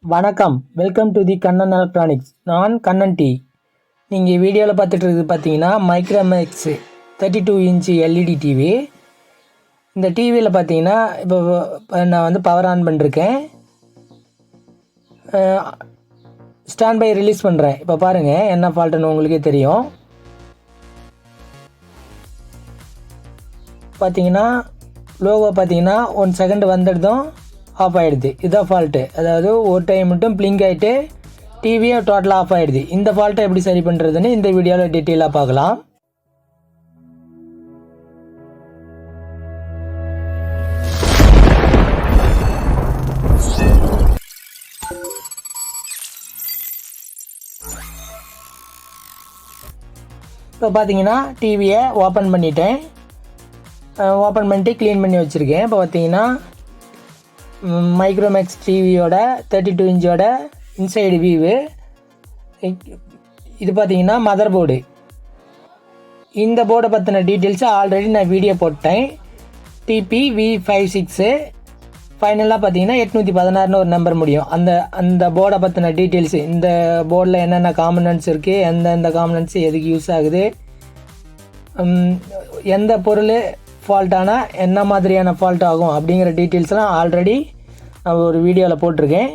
வணக்கம், welcome to the Kannan electronics. நான் Kannan D. நீங்கள் வீடியோவில் பார்த்துட்டு இருக்குது பார்த்தீங்கன்னா மைக்ரோமேக்ஸ் 32 இன்ச்சு எல்இடி டிவி. இந்த டிவியில் பார்த்தீங்கன்னா இப்போ நான் வந்து பவர் ஆன் பண்ணிருக்கேன், ஸ்டாண்ட் பை ரிலீஸ் பண்ணுறேன். இப்போ பாருங்கள் என்ன ஃபால்ட்டுன்னு உங்களுக்கே தெரியும். பார்த்தீங்கன்னா லோகோ பார்த்தீங்கன்னா 1 செகண்ட் வந்துடுதும் ஆஃப் ஆகிடுது. இதுதான் ஃபால்ட்டு. அதாவது ஒரு டைம் மட்டும் பிளிங்க் ஆகிட்டு டிவியே டோட்டலாக ஆஃப் ஆகிடுது. இந்த ஃபால்ட்டை எப்படி சரி பண்ணுறதுன்னு இந்த வீடியோவில் டீட்டெயிலாக பார்க்கலாம். இப்போ பார்த்தீங்கன்னா டிவியை ஓப்பன் பண்ணிட்டேன். ஓப்பன் பண்ணிட்டு க்ளீன் பண்ணி வச்சுருக்கேன். இப்போ பார்த்தீங்கன்னா மைக்ரோமேக்ஸ் டிவியோட 32 இன்ச்சோட இன்சைடு வியூவு. இது பார்த்தீங்கன்னா மதர் போர்டு. இந்த போர்டை பற்றின டீட்டெயில்ஸை ஆல்ரெடி நான் வீடியோ போட்டேன். TPV56 ஃபைனலாக பார்த்தீங்கன்னா 816 ஒரு நம்பர் முடியும். அந்த போர்டை பற்றின டீட்டெயில்ஸு, இந்த போர்டில் என்னென்ன காம்பனன்ட்ஸ் இருக்குது, எந்தெந்த காம்பனன்ட்ஸ் எதுக்கு யூஸ் ஆகுது, எந்த பொருள் ஃபால்ட்டானா என்ன மாதிரியான ஃபால்ட் ஆகும் அப்படிங்கிற டீட்டெயில்ஸ்லாம் ஆல்ரெடி நான் ஒரு வீடியோவில் போட்டிருக்கேன்.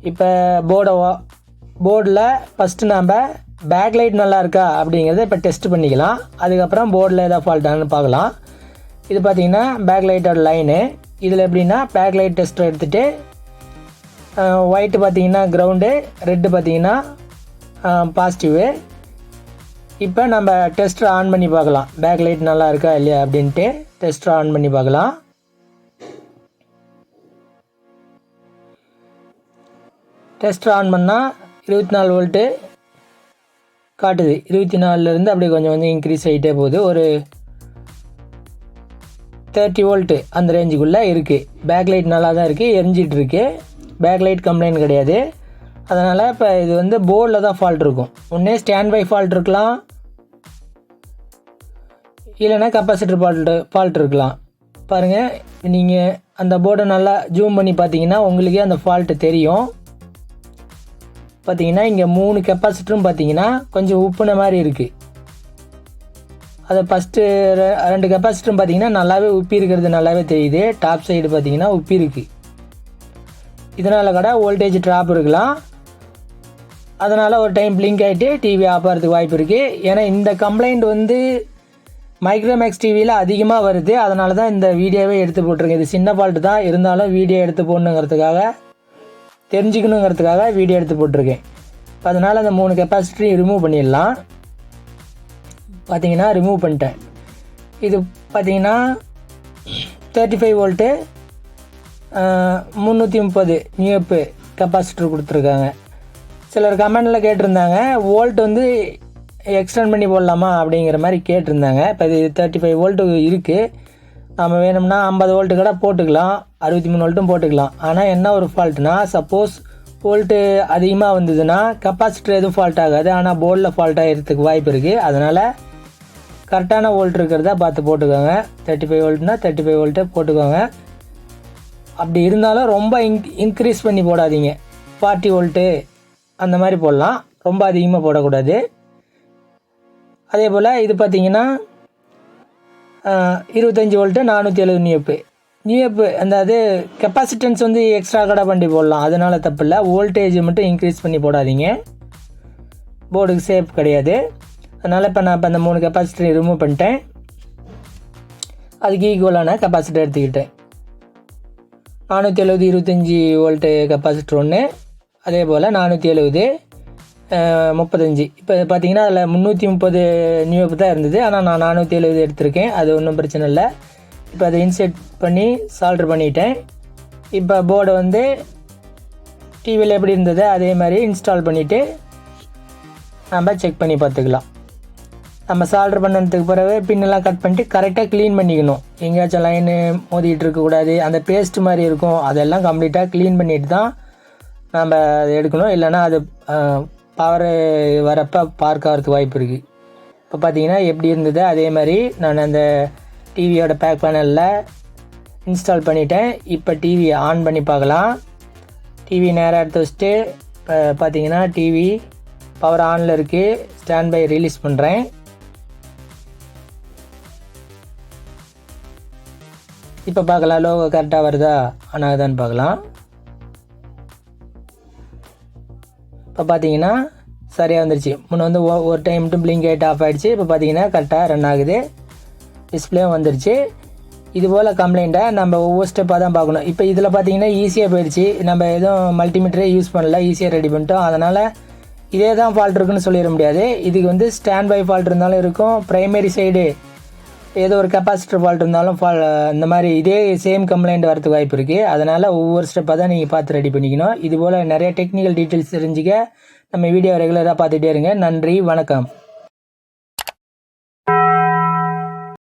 இப்போ போர்டில் ஃபஸ்ட்டு நம்ம பேக் லைட் நல்லா இருக்கா அப்படிங்கிறத இப்போ டெஸ்ட் பண்ணிக்கலாம். அதுக்கப்புறம் போர்டில் எதாவது ஃபால்ட்டானு பார்க்கலாம். இது பார்த்திங்கன்னா பேக் லைட்டோட லைனு. இதில் எப்படின்னா பேக் லைட் டெஸ்ட்டர் எடுத்துகிட்டு ஒயிட்டு பார்த்திங்கன்னா கிரவுண்டு, ரெட்டு பார்த்திங்கன்னா பாசிட்டிவு. இப்போ நம்ம டெஸ்டர் ஆன் பண்ணி பார்க்கலாம், பேக் லைட் நல்லா இருக்கா இல்லையா அப்படின்ட்டு டெஸ்டர் ஆன் பண்ணி பார்க்கலாம். டெஸ்டர் ஆன் பண்ணால் 24 வோல்ட்டு காட்டுது. 24லேருந்து அப்படியே கொஞ்சம் கொஞ்சம் இன்க்ரீஸ் ஆகிட்டே போகுது. ஒரு 30 வோல்ட்டு அந்த ரேஞ்சுக்குள்ளே இருக்குது. பேக் லைட் நல்லா தான் இருக்குது, எரிஞ்சிட்டு இருக்கு. பேக் லைட் கம்ப்ளைண்ட் கிடையாது. அதனால் இப்போ இது வந்து போர்டில் தான் ஃபால்ட் இருக்கும். ஒன்றே ஸ்டாண்ட் பை ஃபால்ட் இருக்கலாம், இல்லைன்னா கெப்பாசிட்டர் ஃபால்ட் இருக்கலாம். பாருங்கள், நீங்கள் அந்த போர்டை நல்லா ஜூம் பண்ணி பார்த்தீங்கன்னா உங்களுக்கே அந்த ஃபால்ட்டு தெரியும். பார்த்தீங்கன்னா இங்கே 3 கெப்பாசிட்டரும் பார்த்தீங்கன்னா கொஞ்சம் உப்புன மாதிரி இருக்குது. அதை ஃபஸ்ட்டு 2 கெப்பாசிட்டரும் பார்த்தீங்கன்னா நல்லாவே உப்பி இருக்கிறது நல்லாவே தெரியுது. டாப் சைடு பார்த்தீங்கன்னா உப்பி இருக்குது. இதனால் கூட வோல்டேஜ் ட்ராப் இருக்கலாம். அதனால் ஒரு டைம் பிளிங்க் ஆகிட்டு டிவி ஆஃப் ஆகிறதுக்கு வாய்ப்பு இருக்குது. ஏன்னா இந்த கம்ப்ளைண்ட் வந்து மைக்ரோமேக்ஸ் டிவியில் அதிகமாக வருது. அதனால தான் இந்த வீடியோவே எடுத்து போட்டிருக்கேன். இது சின்ன ஃபால்ட்டு தான், இருந்தாலும் வீடியோ எடுத்து போடணுங்கிறதுக்காக, தெரிஞ்சுக்கணுங்கிறதுக்காக வீடியோ எடுத்து போட்டிருக்கேன். அதனால் அந்த 3 கெப்பாசிட்டரையும் ரிமூவ் பண்ணிடலாம். பார்த்தீங்கன்னா ரிமூவ் பண்ணிட்டேன். இது பார்த்தீங்கன்னா 35 வோல்ட்டு 330 நியூஎப் கெப்பாசிட்டர் கொடுத்துருக்காங்க. சிலர் கமெண்டில் கேட்டிருந்தாங்க வோல்ட் வந்து எக்ஸ்டெண்ட் பண்ணி போடலாமா அப்படிங்கிற மாதிரி கேட்டிருந்தாங்க. இப்போ இது 35 வோல்ட்டு இருக்குது. நம்ம வேணும்னா 50 வோல்ட்டு கூட போட்டுக்கலாம், 63 வோல்ட்டும் போட்டுக்கலாம். ஆனால் என்ன ஒரு ஃபால்ட்டுனா, சப்போஸ் வோல்ட்டு அதிகமாக வந்ததுன்னா கெப்பாசிட்டர் எதுவும் ஃபால்ட் ஆகாது, ஆனால் போர்டில் ஃபால்ட் ஆகிறதுக்கு வாய்ப்பு இருக்குது. அதனால் கரெக்டான வோல்ட் இருக்கிறதா பார்த்து போட்டுக்கோங்க. 35 வோல்ட்னா 35 வோல்ட்டை போட்டுக்கோங்க. அப்படி இருந்தாலும் ரொம்ப இன்க்ரீஸ் பண்ணி போடாதீங்க. 40 வோல்ட்டு அந்த மாதிரி போடலாம், ரொம்ப அதிகமாக போடக்கூடாது. அதே போல் இது பார்த்திங்கன்னா 25 வோல்ட்டு 470 நியூஎப்பு. அதாவது கெப்பாசிட்டன்ஸ் வந்து எக்ஸ்ட்ரா கடை பண்ணி போடலாம், அதனால தப்பு இல்லை. வோல்டேஜ் மட்டும் இன்க்ரீஸ் பண்ணி போடாதீங்க, போர்டுக்கு சேஃப் கிடையாது. அதனால் இப்போ நான் அந்த 3 கெப்பாசிட்டர் ரிமூவ் பண்ணிட்டேன். அதுக்கு ஈக்குவலான கெப்பாசிட்டர் எடுத்துக்கிட்டேன். 470 25 வோல்ட்டு கெப்பாசிட்டர் ஒன்று, அதே போல் 470 35. இப்போ பார்த்தீங்கன்னா அதில் 330 நியூஎப் தான் இருந்தது, ஆனால் நான் 470 எடுத்திருக்கேன். அது ஒன்றும் பிரச்சனை இல்லை. இப்போ அதை இன்செர்ட் பண்ணி சால்டர் பண்ணிட்டேன். இப்போ போர்டை வந்து டிவியில் எப்படி இருந்தது அதே மாதிரி இன்ஸ்டால் பண்ணிவிட்டு நம்ம செக் பண்ணி பார்த்துக்கலாம். நம்ம சால்டர் பண்ணதுக்கு பிறகு பின்னெல்லாம் கட் பண்ணிட்டு கரெக்டாக க்ளீன் பண்ணிக்கணும். எங்கேயாச்சும் லைனு மோதிட்டு இருக்கக்கூடாது. அந்த பேஸ்ட் மாதிரி இருக்கும், அதெல்லாம் கம்ப்ளீட்டாக க்ளீன் பண்ணிட்டு தான் நம்ம அதை எடுக்கணும். இல்லைன்னா அது பவர் வரப்போ பார்க்க ஆகிறதுக்கு வாய்ப்பு இருக்குது. இப்போ பார்த்தீங்கன்னா எப்படி இருந்தது அதே மாதிரி நான் அந்த டிவியோட பேக் பேனலில் இன்ஸ்டால் பண்ணிட்டேன். இப்போ டிவியை ஆன் பண்ணி பார்க்கலாம். டிவி நேராக எடுத்து வச்சுட்டு பார்த்தீங்கன்னா டிவி பவர் ஆனில் இருக்குது. ஸ்டாண்ட் பை ரிலீஸ் பண்ணுறேன். இப்போ பார்க்கலாம் லோகோ கரெக்டாக வருதா ஆன் ஆகுதான்னு பார்க்கலாம். இப்போ பார்த்தீங்கன்னா சரியாக வந்துருச்சு. முன்ன வந்து ஒரு டைம் மட்டும் பிளிங்க் ஆகிட்டு ஆஃப் ஆகிடுச்சு. இப்போ பார்த்தீங்கன்னா கரெக்டாக ரன் ஆகுது. டிஸ்பிளேவும் வந்துருச்சு. இது போல் கம்ப்ளைண்ட்டை நம்ம ஒவ்வொரு ஸ்டெப்பாக தான் பார்க்கணும். இப்போ இதில் பார்த்தீங்கன்னா ஈஸியாக போயிடுச்சு. நம்ம எதுவும் மல்டிமீட்டரே யூஸ் பண்ணல, ஈஸியாக ரெடி பண்ணிட்டோம். அதனால் இதே தான் ஃபால்ட் இருக்குன்னு சொல்லிட முடியாது. இதுக்கு வந்து ஸ்டாண்ட் பை ஃபால்ட் இருந்தாலும் இருக்கும், ப்ரைமரி சைடு ஏதோ ஒரு கெப்பாசிட்டர் ஃபால்ட் இருந்தாலும் இந்த மாதிரி இதே சேம் கம்ப்ளைண்ட் வரதுக்கு வாய்ப்பு இருக்குது. அதனால் ஒவ்வொரு ஸ்டெப்பாக தான் நீங்கள் பார்த்து ரெடி பண்ணிக்கணும். இது போல் நிறைய டெக்னிக்கல் டீட்டெயில்ஸ் தெரிஞ்சுக்க நம்ம வீடியோ ரெகுலராக பார்த்துட்டே இருங்க. நன்றி, வணக்கம்.